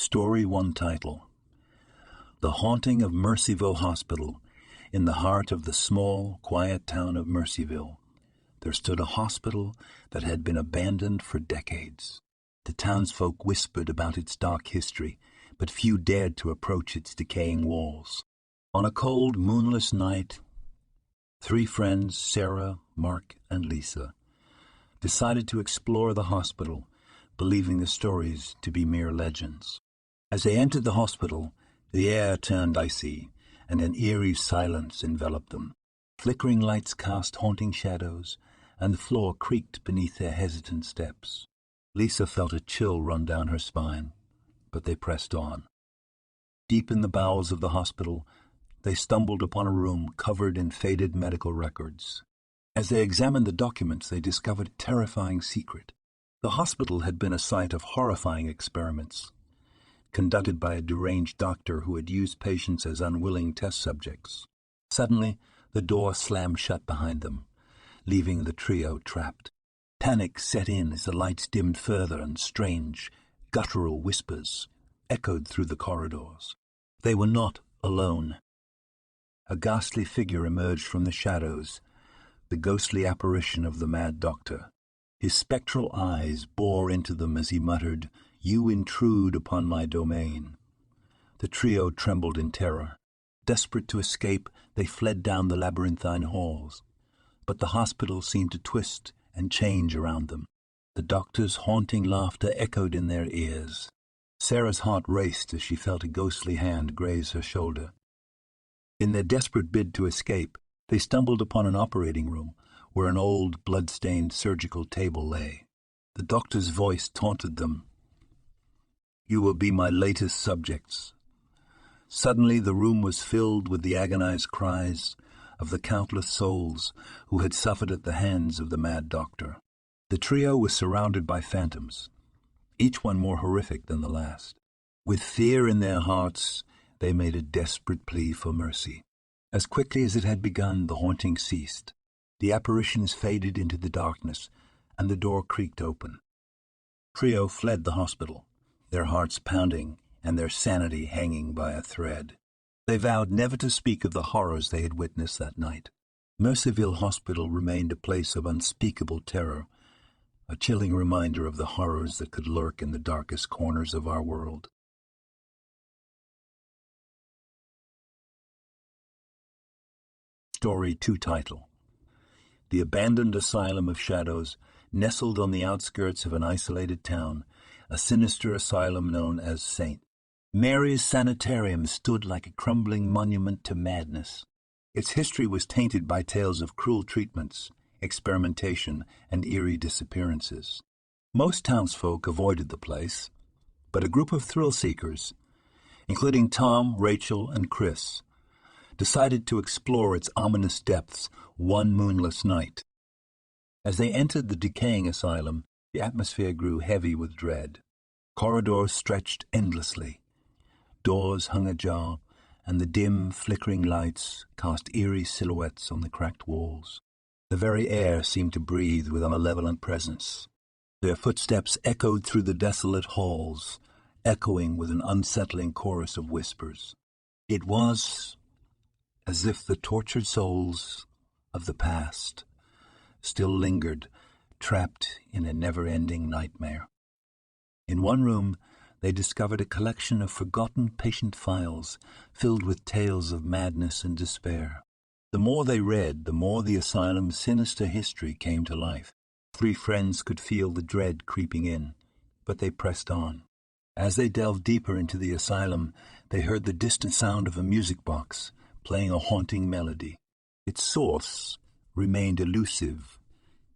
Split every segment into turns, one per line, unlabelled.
Story One Title: The Haunting of Mercyville Hospital. In the heart of the small, quiet town of Mercyville, there stood a hospital that had been abandoned for decades. The townsfolk whispered about its dark history, but few dared to approach its decaying walls. On a cold, moonless night, three friends, Sarah, Mark, and Lisa, decided to explore the hospital, believing the stories to be mere legends. As they entered the hospital, the air turned icy, and an eerie silence enveloped them. Flickering lights cast haunting shadows, and the floor creaked beneath their hesitant steps. Lisa felt a chill run down her spine, but they pressed on. Deep in the bowels of the hospital, they stumbled upon a room covered in faded medical records. As they examined the documents, they discovered a terrifying secret. The hospital had been a site of horrifying experiments, conducted by a deranged doctor who had used patients as unwilling test subjects. Suddenly, the door slammed shut behind them, leaving the trio trapped. Panic set in as the lights dimmed further, and strange, guttural whispers echoed through the corridors. They were not alone. A ghastly figure emerged from the shadows, the ghostly apparition of the mad doctor. His spectral eyes bore into them as he muttered, "You intrude upon my domain." The trio trembled in terror. Desperate to escape, they fled down the labyrinthine halls. But the hospital seemed to twist and change around them. The doctor's haunting laughter echoed in their ears. Sarah's heart raced as she felt a ghostly hand graze her shoulder. In their desperate bid to escape, they stumbled upon an operating room where an old, blood-stained surgical table lay. The doctor's voice taunted them. "You will be my latest subjects." Suddenly the room was filled with the agonized cries of the countless souls who had suffered at the hands of the mad doctor. The trio was surrounded by phantoms, each one more horrific than the last. With fear in their hearts, they made a desperate plea for mercy. As quickly as it had begun, the haunting ceased. The apparitions faded into the darkness, and the door creaked open. Trio fled the hospital, their hearts pounding and their sanity hanging by a thread. They vowed never to speak of the horrors they had witnessed that night. Mercyville Hospital remained a place of unspeakable terror, a chilling reminder of the horrors that could lurk in the darkest corners of our world. Story 2 Title: The Abandoned Asylum of Shadows. Nestled on the outskirts of an isolated town, a sinister asylum known as St. Mary's Sanitarium stood like a crumbling monument to madness. Its history was tainted by tales of cruel treatments, experimentation, and eerie disappearances. Most townsfolk avoided the place, but a group of thrill-seekers, including Tom, Rachel, and Chris, decided to explore its ominous depths one moonless night. As they entered the decaying asylum, the atmosphere grew heavy with dread. Corridors stretched endlessly. Doors hung ajar, and the dim, flickering lights cast eerie silhouettes on the cracked walls. The very air seemed to breathe with a malevolent presence. Their footsteps echoed through the desolate halls, echoing with an unsettling chorus of whispers. It was as if the tortured souls of the past still lingered, trapped in a never-ending nightmare. In one room, they discovered a collection of forgotten patient files filled with tales of madness and despair. The more they read, the more the asylum's sinister history came to life. Three friends could feel the dread creeping in, but they pressed on. As they delved deeper into the asylum, they heard the distant sound of a music box playing a haunting melody. Its source remained elusive,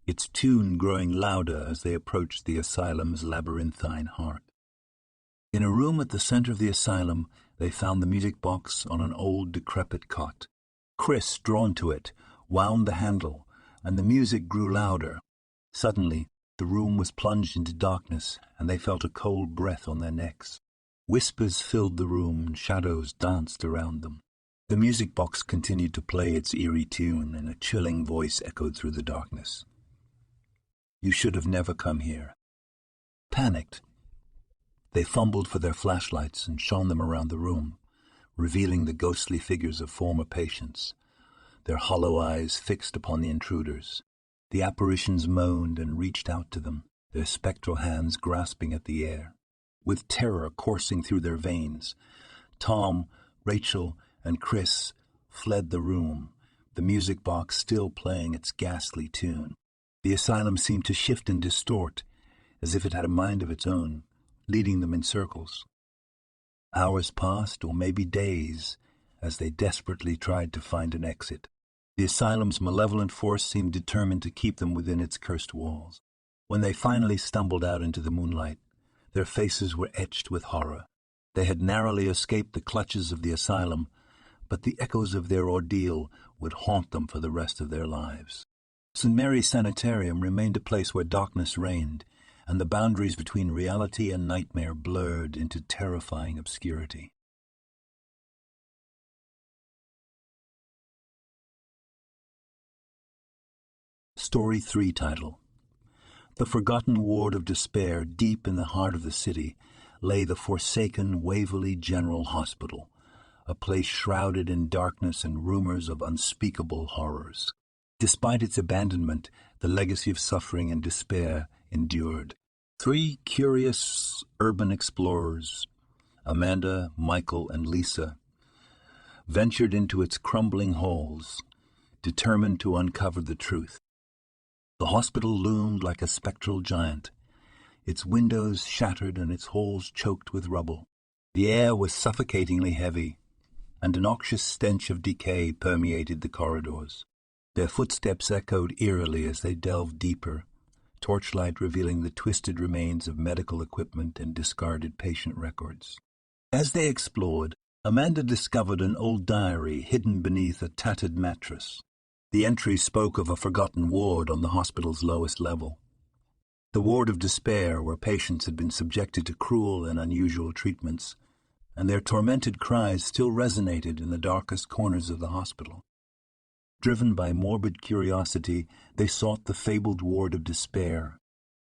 its tune growing louder as they approached the asylum's labyrinthine heart. In a room at the center of the asylum, they found the music box on an old, decrepit cot. Chris, drawn to it, wound the handle, and the music grew louder. Suddenly, the room was plunged into darkness, and they felt a cold breath on their necks. Whispers filled the room, and shadows danced around them. The music box continued to play its eerie tune, and a chilling voice echoed through the darkness. "You should have never come here." Panicked, They fumbled for their flashlights and shone them around the room, revealing the ghostly figures of former patients, their hollow eyes fixed upon the intruders. The apparitions moaned and reached out to them, their spectral hands grasping at the air. With terror coursing through their veins, Tom, Rachel, and Chris fled the room, the music box still playing its ghastly tune. The asylum seemed to shift and distort, as if it had a mind of its own, leading them in circles. Hours passed, or maybe days, as they desperately tried to find an exit. The asylum's malevolent force seemed determined to keep them within its cursed walls. When they finally stumbled out into the moonlight, their faces were etched with horror. They had narrowly escaped the clutches of the asylum, but the echoes of their ordeal would haunt them for the rest of their lives. St. Mary's Sanitarium remained a place where darkness reigned, and the boundaries between reality and nightmare blurred into terrifying obscurity. Story 3 title: The forgotten ward of despair. Deep in the heart of the city lay the forsaken Waverly General Hospital, a place shrouded in darkness and rumors of unspeakable horrors. Despite its abandonment, the legacy of suffering and despair endured. 3 curious urban explorers, Amanda, Michael, and Lisa, ventured into its crumbling halls, determined to uncover the truth. The hospital loomed like a spectral giant, its windows shattered and its halls choked with rubble. The air was suffocatingly heavy, and a noxious stench of decay permeated the corridors. Their footsteps echoed eerily as they delved deeper, torchlight revealing the twisted remains of medical equipment and discarded patient records. As they explored, Amanda discovered an old diary hidden beneath a tattered mattress. The entry spoke of a forgotten ward on the hospital's lowest level. The ward of despair, where patients had been subjected to cruel and unusual treatments, and their tormented cries still resonated in the darkest corners of the hospital. Driven by morbid curiosity, they sought the fabled ward of despair.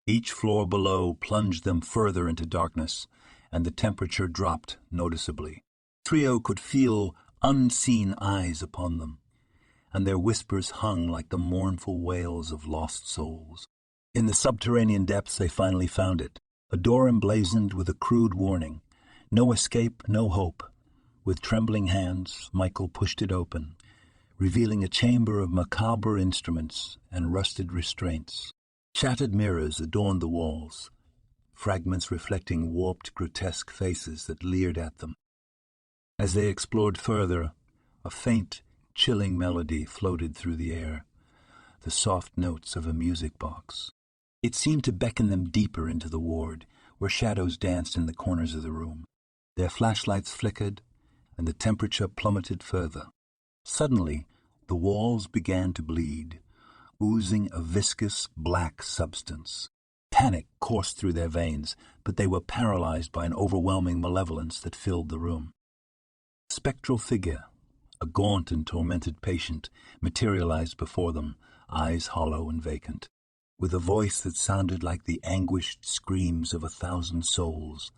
Each floor below plunged them further into darkness, and the temperature dropped noticeably. Trio could feel unseen eyes upon them, and their whispers hung like the mournful wails of lost souls. In the subterranean depths they finally found it, a door emblazoned with a crude warning: no escape, no hope. With trembling hands, Michael pushed it open, revealing a chamber of macabre instruments and rusted restraints. Shattered mirrors adorned the walls, fragments reflecting warped, grotesque faces that leered at them. As they explored further, a faint, chilling melody floated through the air, the soft notes of a music box. It seemed to beckon them deeper into the ward, where shadows danced in the corners of the room. Their flashlights flickered, and the temperature plummeted further. Suddenly, the walls began to bleed, oozing a viscous, black substance. Panic coursed through their veins, but they were paralyzed by an overwhelming malevolence that filled the room. A spectral figure, a gaunt and tormented patient, materialized before them, eyes hollow and vacant. With a voice that sounded like the anguished screams of 1,000 souls,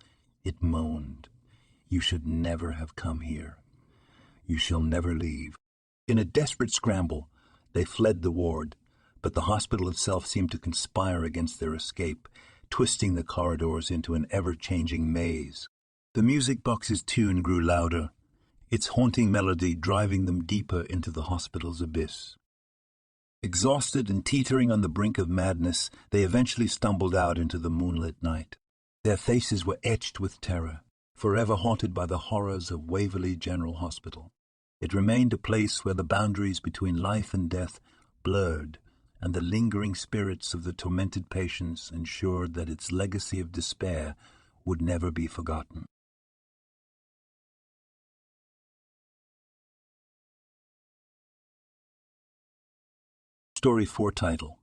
it moaned, "You should never have come here. You shall never leave." In a desperate scramble, they fled the ward, but the hospital itself seemed to conspire against their escape, twisting the corridors into an ever-changing maze. The music box's tune grew louder, its haunting melody driving them deeper into the hospital's abyss. Exhausted and teetering on the brink of madness, they eventually stumbled out into the moonlit night. Their faces were etched with terror, forever haunted by the horrors of Waverly General Hospital. It remained a place where the boundaries between life and death blurred, and the lingering spirits of the tormented patients ensured that its legacy of despair would never be forgotten. Story 4 title: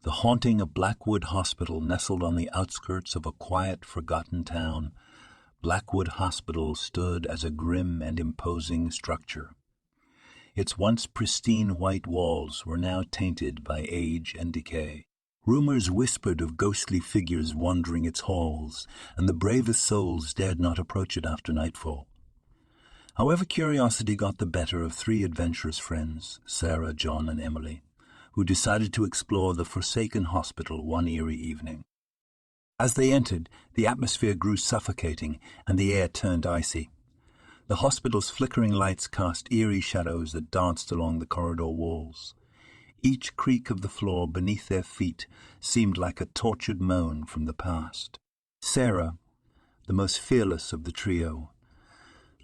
The Haunting of Blackwood Hospital. Nestled on the outskirts of a quiet, forgotten town, Blackwood Hospital stood as a grim and imposing structure. Its once pristine white walls were now tainted by age and decay. Rumors whispered of ghostly figures wandering its halls, and the bravest souls dared not approach it after nightfall. However, curiosity got the better of three adventurous friends, Sarah, John, and Emily, who decided to explore the forsaken hospital one eerie evening. As they entered, the atmosphere grew suffocating and the air turned icy. The hospital's flickering lights cast eerie shadows that danced along the corridor walls. Each creak of the floor beneath their feet seemed like a tortured moan from the past. Sarah, the most fearless of the trio,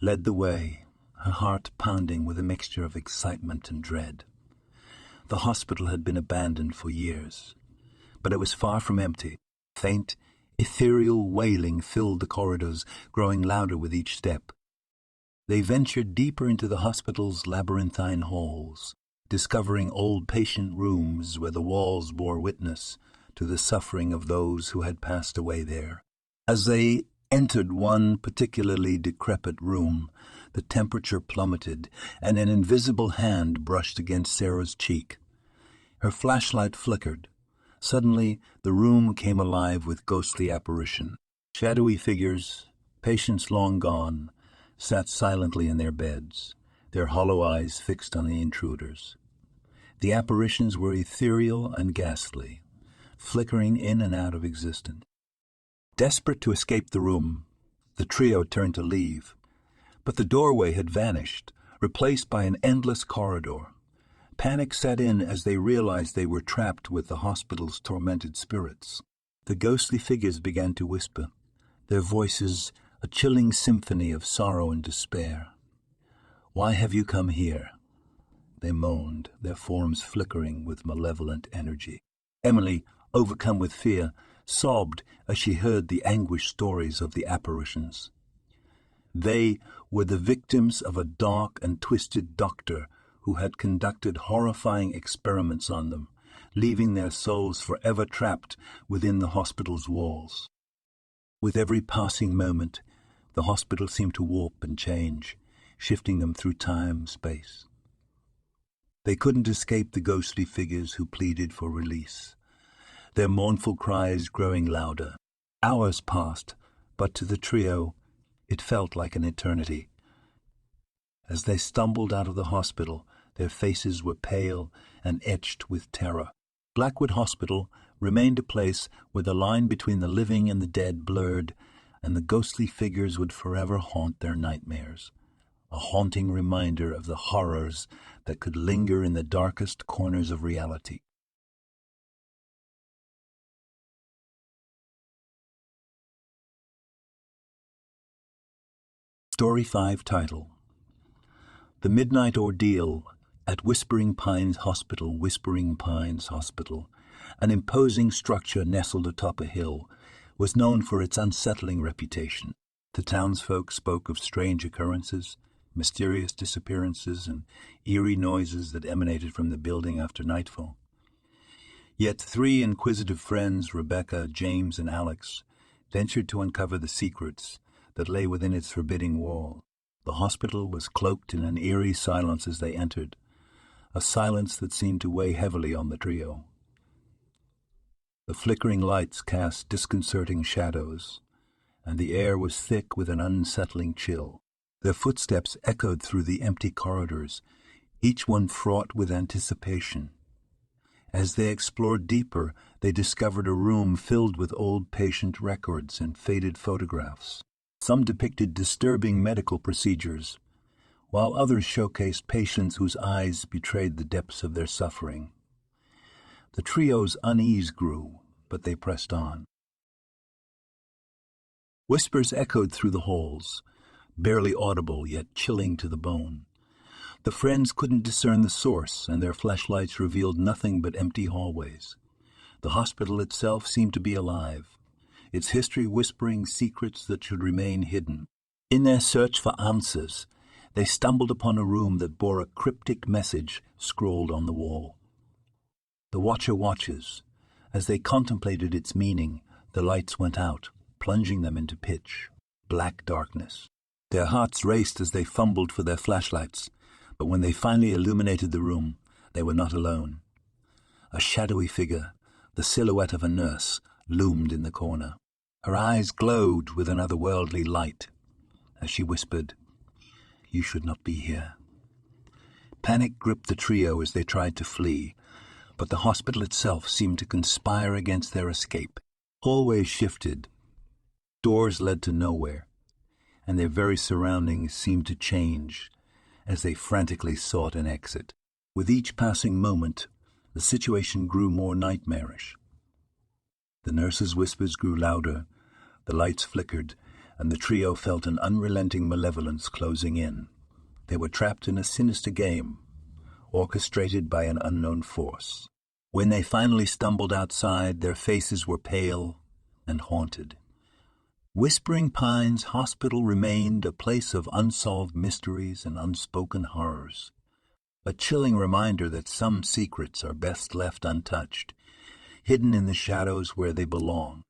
led the way, her heart pounding with a mixture of excitement and dread. The hospital had been abandoned for years, but it was far from empty. Faint, ethereal wailing filled the corridors, growing louder with each step. They ventured deeper into the hospital's labyrinthine halls, discovering old patient rooms where the walls bore witness to the suffering of those who had passed away there. As they entered one particularly decrepit room, the temperature plummeted, and an invisible hand brushed against Sarah's cheek. Her flashlight flickered. Suddenly, the room came alive with ghostly apparition. Shadowy figures, patients long gone, sat silently in their beds, their hollow eyes fixed on the intruders. The apparitions were ethereal and ghastly, flickering in and out of existence. Desperate to escape the room, the trio turned to leave, but the doorway had vanished, replaced by an endless corridor. Panic set in as they realized they were trapped with the hospital's tormented spirits. The ghostly figures began to whisper, their voices a chilling symphony of sorrow and despair. "Why have you come here?" they moaned, their forms flickering with malevolent energy. Emily, overcome with fear, sobbed as she heard the anguished stories of the apparitions. They were the victims of a dark and twisted doctor who had conducted horrifying experiments on them, leaving their souls forever trapped within the hospital's walls. With every passing moment, the hospital seemed to warp and change, shifting them through time and space. They couldn't escape the ghostly figures who pleaded for release, their mournful cries growing louder. Hours passed, but to the trio, it felt like an eternity. As they stumbled out of the hospital, their faces were pale and etched with terror. Blackwood Hospital remained a place where the line between the living and the dead blurred, and the ghostly figures would forever haunt their nightmares, a haunting reminder of the horrors that could linger in the darkest corners of reality. Story 5 title: The Midnight Ordeal at Whispering Pines Hospital. Whispering Pines Hospital, an imposing structure nestled atop a hill, was known for its unsettling reputation. The townsfolk spoke of strange occurrences, mysterious disappearances, and eerie noises that emanated from the building after nightfall. Yet three inquisitive friends, Rebecca, James, and Alex, ventured to uncover the secrets that lay within its forbidding wall. The hospital was cloaked in an eerie silence as they entered, a silence that seemed to weigh heavily on the trio. The flickering lights cast disconcerting shadows, and the air was thick with an unsettling chill. Their footsteps echoed through the empty corridors, each one fraught with anticipation. As they explored deeper, they discovered a room filled with old patient records and faded photographs. Some depicted disturbing medical procedures, while others showcased patients whose eyes betrayed the depths of their suffering. The trio's unease grew, but they pressed on. Whispers echoed through the halls, barely audible yet chilling to the bone. The friends couldn't discern the source, and their flashlights revealed nothing but empty hallways. The hospital itself seemed to be alive, its history whispering secrets that should remain hidden. In their search for answers, they stumbled upon a room that bore a cryptic message scrawled on the wall. The Watcher watches. As they contemplated its meaning, the lights went out, plunging them into pitch black darkness. Their hearts raced as they fumbled for their flashlights, but when they finally illuminated the room, they were not alone. A shadowy figure, The silhouette of a nurse loomed in the corner. Her eyes glowed with an otherworldly light as she whispered, "You should not be here." Panic gripped the trio as they tried to flee, but the hospital itself seemed to conspire against their escape. Hallways shifted. Doors led to nowhere, and their very surroundings seemed to change as they frantically sought an exit. With each passing moment, the situation grew more nightmarish. The nurse's whispers grew louder, the lights flickered, and the trio felt an unrelenting malevolence closing in. They were trapped in a sinister game, orchestrated by an unknown force. When they finally stumbled outside, their faces were pale and haunted. Whispering Pines Hospital remained a place of unsolved mysteries and unspoken horrors, a chilling reminder that some secrets are best left untouched, hidden in the shadows where they belong.